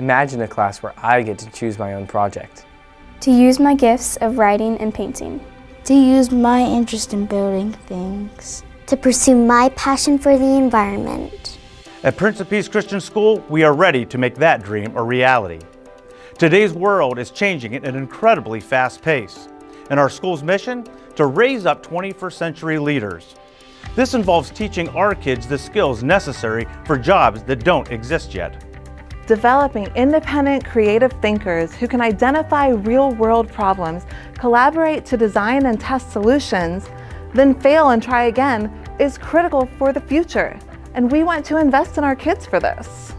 Imagine a class where I get to choose my own project. To use my gifts of writing and painting. To use my interest in building things. To pursue my passion for the environment. At Prince of Peace Christian School, we are ready to make that dream a reality. Today's world is changing at an incredibly fast pace, and our school's mission to raise up 21st century leaders. This involves teaching our kids the skills necessary for jobs that don't exist yet. Developing independent, creative thinkers who can identify real-world problems, collaborate to design and test solutions, then fail and try again is critical for the future. And we want to invest in our kids for this.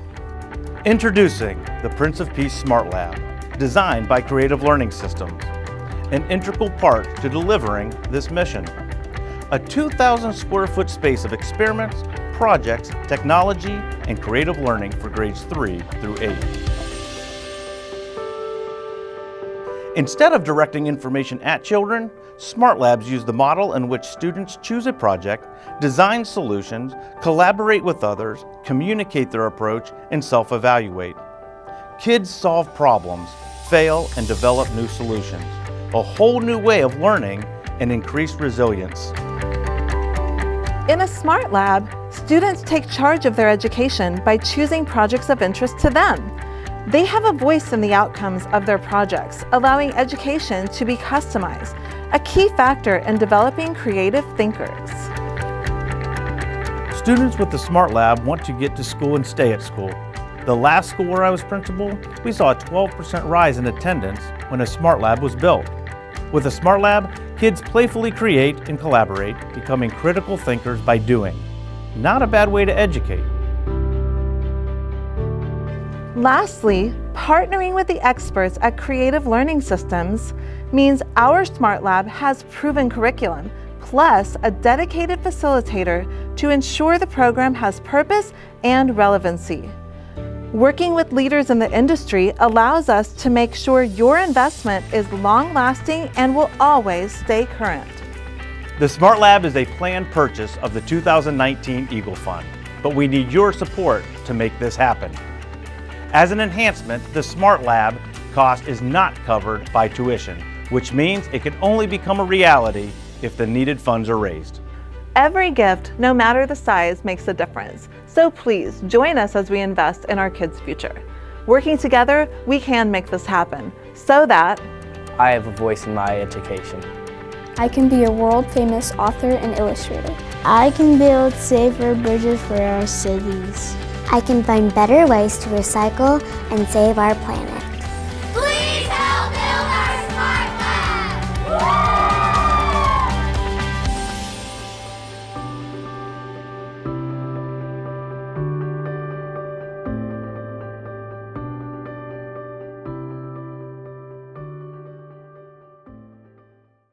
Introducing the Prince of Peace SmartLab, designed by Creative Learning Systems, an integral part to delivering this mission. A 2,000 square foot space of experiments, projects, technology, and creative learning for grades 3 through 8. Instead of directing information at children, SmartLabs use the model in which students choose a project, design solutions, collaborate with others, communicate their approach, and self-evaluate. Kids solve problems, fail, and develop new solutions. A whole new way of learning and increased resilience. In a Smart Lab, students take charge of their education by choosing projects of interest to them. They have a voice in the outcomes of their projects, allowing education to be customized, a key factor in developing creative thinkers. Students with the Smart Lab want to get to school and stay at school. The last school where I was principal, we saw a 12% rise in attendance when a Smart Lab was built. With a Smart Lab, kids playfully create and collaborate, becoming critical thinkers by doing. Not a bad way to educate. Lastly, partnering with the experts at Creative Learning Systems means our Smart Lab has proven curriculum, plus a dedicated facilitator to ensure the program has purpose and relevancy. Working with leaders in the industry allows us to make sure your investment is long-lasting and will always stay current. The Smart Lab is a planned purchase of the 2019 Eagle Fund, but we need your support to make this happen. As an enhancement, the Smart Lab cost is not covered by tuition, which means it can only become a reality if the needed funds are raised. Every gift, no matter the size, makes a difference. So please join us as we invest in our kids' future. Working together, we can make this happen so that I have a voice in my education. I can be a world-famous author and illustrator. I can build safer bridges for our cities. I can find better ways to recycle and save our planet.